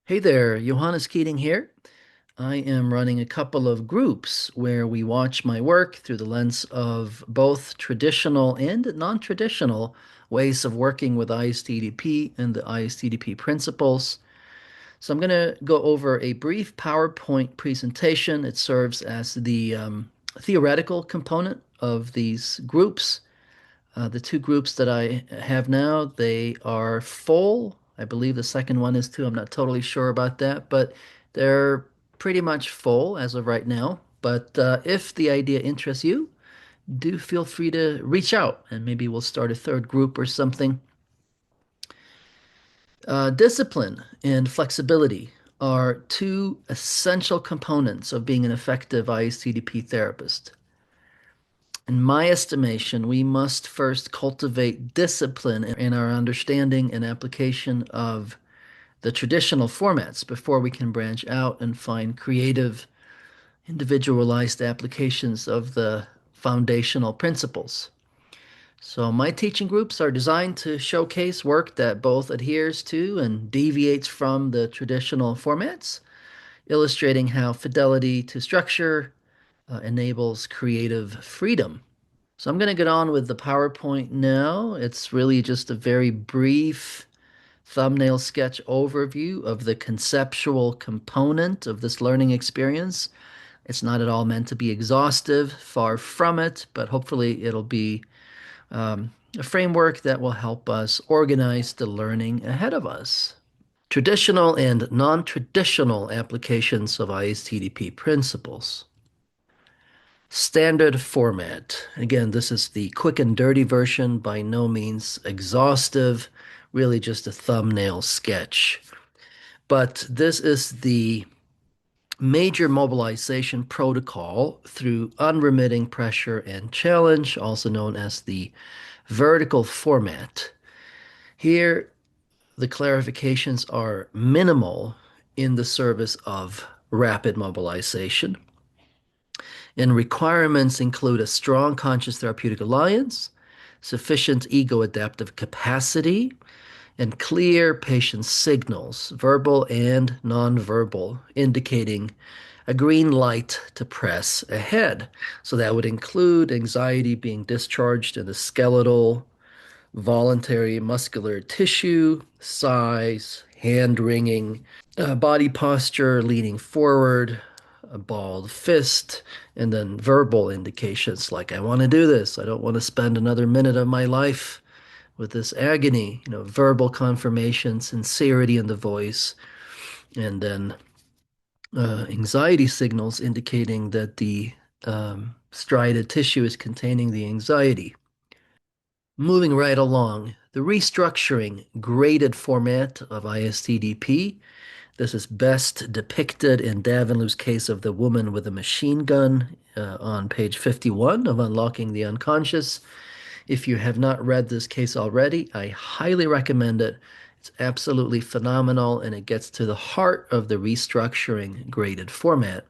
Hey there, Johannes Keating here. I am running a couple of groups where we watch my work through the lens of both traditional and non-traditional ways of working with ISTDP and the ISTDP principles. So I'm going to go over a brief PowerPoint presentation. It serves as the theoretical component of these groups. The two groups that I have now, they are full. I believe the second one is too. I'm not totally sure about that, but they're pretty much full as of right now. But if the idea interests you, do feel free to reach out and maybe we'll start a third group or something. Discipline and flexibility are two essential components of being an effective ISTDP therapist. In my estimation, we must first cultivate discipline in our understanding and application of the traditional formats before we can branch out and find creative, individualized applications of the foundational principles. So, my teaching groups are designed to showcase work that both adheres to and deviates from the traditional formats, illustrating how fidelity to structure enables creative freedom. So I'm going to get on with the PowerPoint now. It's really just a very brief thumbnail sketch overview of the conceptual component of this learning experience. It's not at all meant to be exhaustive, far from it, but hopefully it'll be a framework that will help us organize the learning ahead of us. Traditional and non-traditional applications of ISTDP principles. Standard format. Again, this is the quick and dirty version, by no means exhaustive, really just a thumbnail sketch. But this is the major mobilization protocol through unremitting pressure and challenge, also known as the vertical format. Here, the clarifications are minimal in the service of rapid mobilization. And requirements include a strong conscious therapeutic alliance, sufficient ego adaptive capacity, and clear patient signals, verbal and nonverbal, indicating a green light to press ahead. So that would include anxiety being discharged in the skeletal, voluntary muscular tissue, size, hand wringing, body posture, leaning forward, a balled fist, and then verbal indications like, I want to do this. I don't want to spend another minute of my life with this agony. Verbal confirmation, sincerity in the voice, and then anxiety signals indicating that the striated tissue is containing the anxiety. Moving right along, the restructuring graded format of ISTDP. This is best depicted in Davinlou's case of the woman with a machine gun on page 51 of Unlocking the Unconscious. If you have not read this case already, I highly recommend it. It's absolutely phenomenal and it gets to the heart of the restructuring graded format.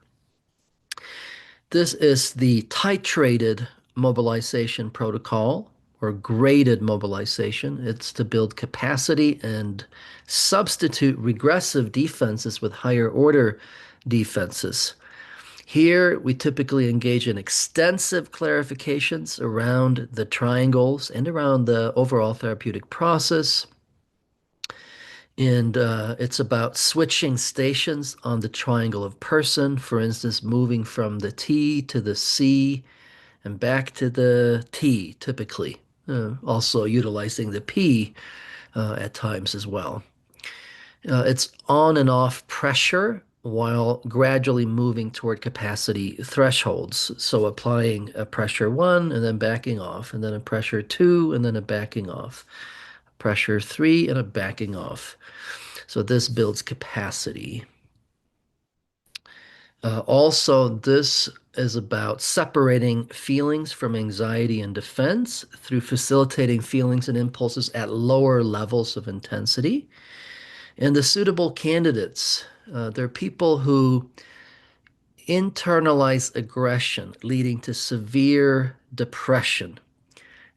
This is the titrated mobilization protocol or graded mobilization. It's to build capacity and substitute regressive defenses with higher order defenses. Here, we typically engage in extensive clarifications around the triangles and around the overall therapeutic process. And it's about switching stations on the triangle of person, for instance, moving from the T to the C and back to the T, typically. Also utilizing the P at times as well. It's on and off pressure while gradually moving toward capacity thresholds. So applying a pressure one and then backing off, and then a pressure two and then a backing off, pressure three and a backing off. So this builds capacity. Also, this is about separating feelings from anxiety and defense through facilitating feelings and impulses at lower levels of intensity. And the suitable candidates, they're people who internalize aggression, leading to severe depression,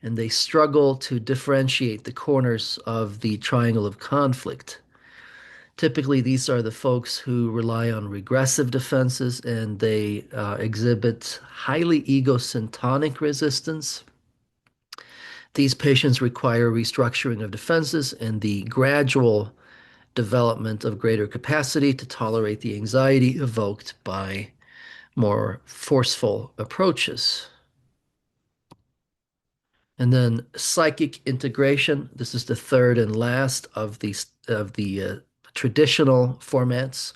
and they struggle to differentiate the corners of the triangle of conflict. Typically, these are the folks who rely on regressive defenses and they exhibit highly egosyntonic resistance. These patients require restructuring of defenses and the gradual development of greater capacity to tolerate the anxiety evoked by more forceful approaches. And then psychic integration. This is the third and last of the traditional formats.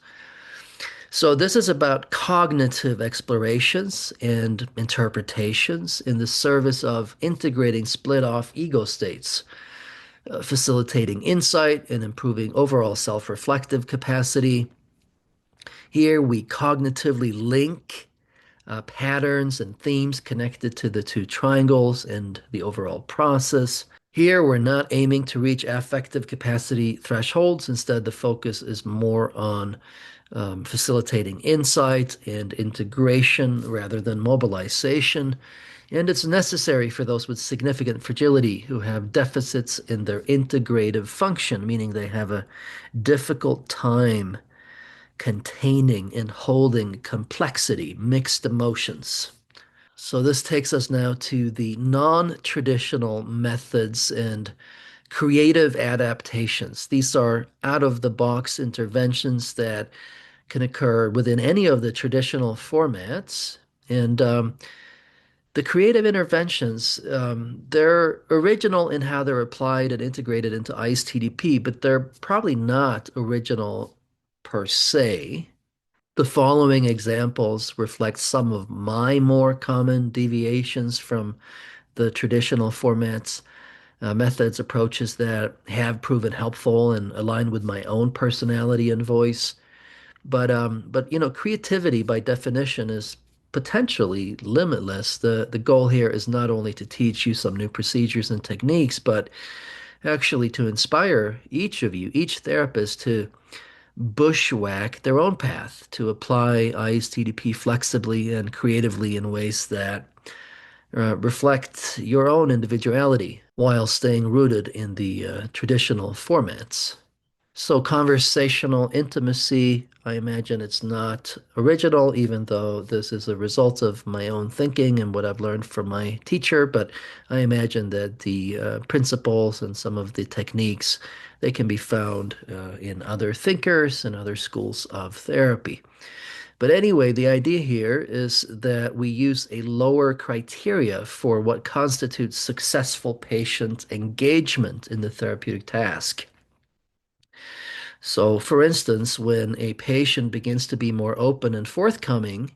So this is about cognitive explorations and interpretations in the service of integrating split-off ego states, facilitating insight and improving overall self-reflective capacity. Here we cognitively link patterns and themes connected to the two triangles and the overall process. Here, we're not aiming to reach affective capacity thresholds. Instead, the focus is more on facilitating insight and integration rather than mobilization. And it's necessary for those with significant fragility who have deficits in their integrative function, meaning they have a difficult time containing and holding complexity, mixed emotions. So this takes us now to the non-traditional methods and creative adaptations. These are out-of-the-box interventions that can occur within any of the traditional formats. And the creative interventions, they're original in how they're applied and integrated into ISTDP, but they're probably not original per se. The following examples reflect some of my more common deviations from the traditional formats, methods, approaches that have proven helpful and aligned with my own personality and voice. But creativity by definition is potentially limitless. The goal here is not only to teach you some new procedures and techniques, but actually to inspire each of you, each therapist, to bushwhack their own path, to apply ISTDP flexibly and creatively in ways that reflect your own individuality while staying rooted in the traditional formats. So, conversational intimacy, I imagine it's not original, even though this is a result of my own thinking and what I've learned from my teacher. But I imagine that the principles and some of the techniques, they can be found in other thinkers and other schools of therapy. But anyway, the idea here is that we use a lower criteria for what constitutes successful patient engagement in the therapeutic task. So, for instance, when a patient begins to be more open and forthcoming,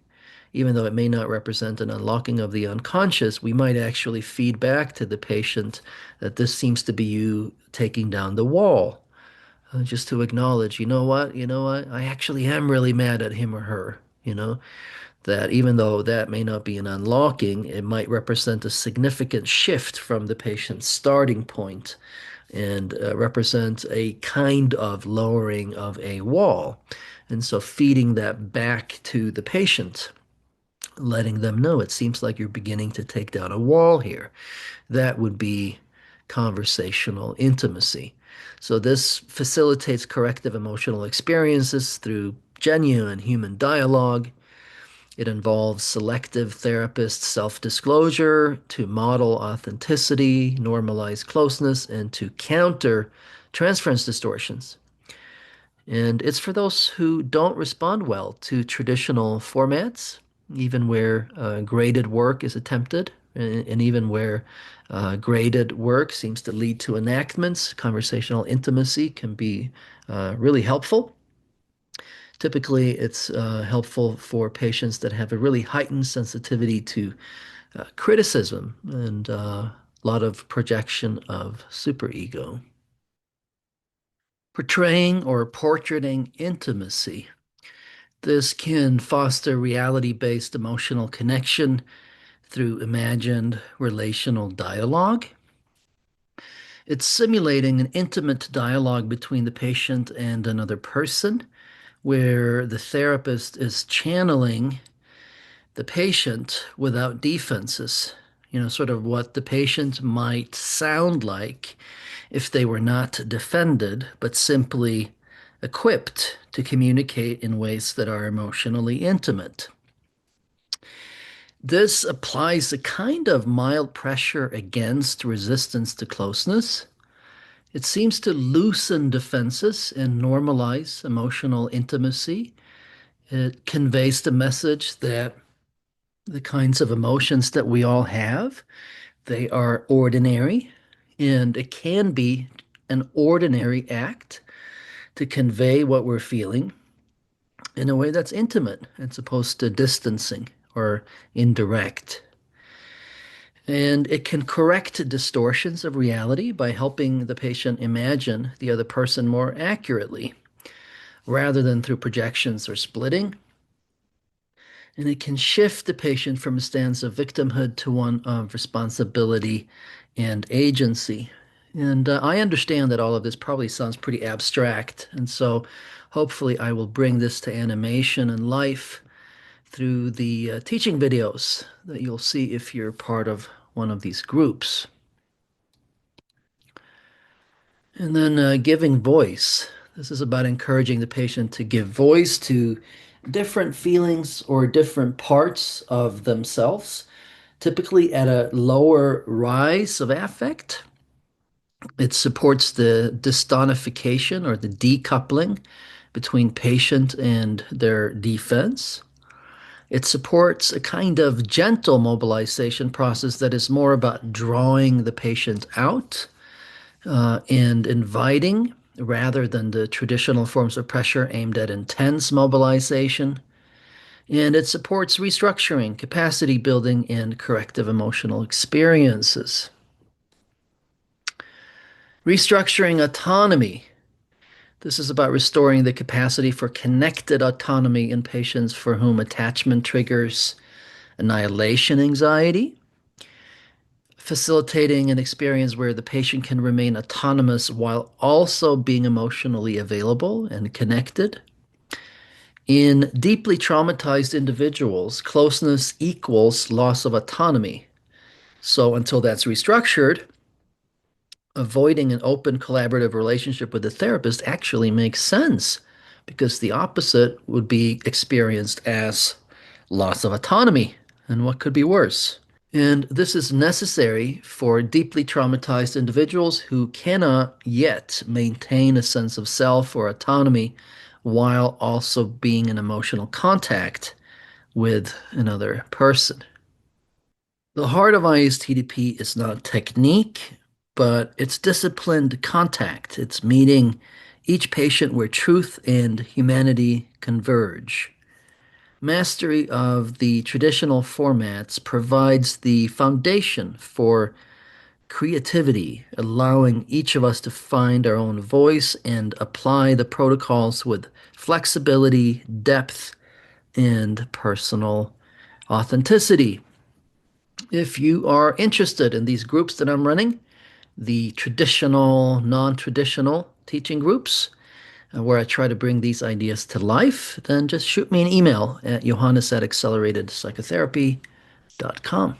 even though it may not represent an unlocking of the unconscious, we might actually feed back to the patient that this seems to be you taking down the wall. Just to acknowledge, you know what, I actually am really mad at him or her, that even though that may not be an unlocking, it might represent a significant shift from the patient's starting point and represent a kind of lowering of a wall. And so feeding that back to the patient, letting them know it seems like you're beginning to take down a wall here. That would be conversational intimacy. So this facilitates corrective emotional experiences through genuine human dialogue. It involves selective therapist self-disclosure to model authenticity, normalize closeness, and to counter transference distortions. And it's for those who don't respond well to traditional formats, even where graded work is attempted, and even where graded work seems to lead to enactments. Conversational intimacy can be really helpful. Typically, it's helpful for patients that have a really heightened sensitivity to criticism and a lot of projection of superego. Portraying or portraiting intimacy. This can foster reality-based emotional connection through imagined relational dialogue. It's simulating an intimate dialogue between the patient and another person, where the therapist is channeling the patient without defenses, sort of what the patient might sound like if they were not defended, but simply equipped to communicate in ways that are emotionally intimate. This applies a kind of mild pressure against resistance to closeness. It seems to loosen defenses and normalize emotional intimacy. It conveys the message that the kinds of emotions that we all have, they are ordinary, and it can be an ordinary act to convey what we're feeling in a way that's intimate as opposed to distancing or indirect. And it can correct distortions of reality by helping the patient imagine the other person more accurately rather than through projections or splitting. And it can shift the patient from a stance of victimhood to one of responsibility and agency. And I understand that all of this probably sounds pretty abstract. And so hopefully I will bring this to animation and life through the teaching videos that you'll see if you're part of one of these groups. And then giving voice. This is about encouraging the patient to give voice to different feelings or different parts of themselves, typically at a lower rise of affect. It supports the dystonification or the decoupling between patient and their defense. It supports a kind of gentle mobilization process that is more about drawing the patient out and inviting rather than the traditional forms of pressure aimed at intense mobilization. And it supports restructuring, capacity building, and corrective emotional experiences. Restructuring autonomy. This is about restoring the capacity for connected autonomy in patients for whom attachment triggers annihilation anxiety, facilitating an experience where the patient can remain autonomous while also being emotionally available and connected. In deeply traumatized individuals, closeness equals loss of autonomy. So until that's restructured, avoiding an open collaborative relationship with the therapist actually makes sense because the opposite would be experienced as loss of autonomy. And what could be worse? And this is necessary for deeply traumatized individuals who cannot yet maintain a sense of self or autonomy while also being in emotional contact with another person. The heart of ISTDP is not technique, but it's disciplined contact. It's meeting each patient where truth and humanity converge. Mastery of the traditional formats provides the foundation for creativity, allowing each of us to find our own voice and apply the protocols with flexibility, depth, and personal authenticity. If you are interested in these groups that I'm running, the traditional, non traditional teaching groups, where I try to bring these ideas to life, then just shoot me an email at johannes@acceleratedpsychotherapy.com.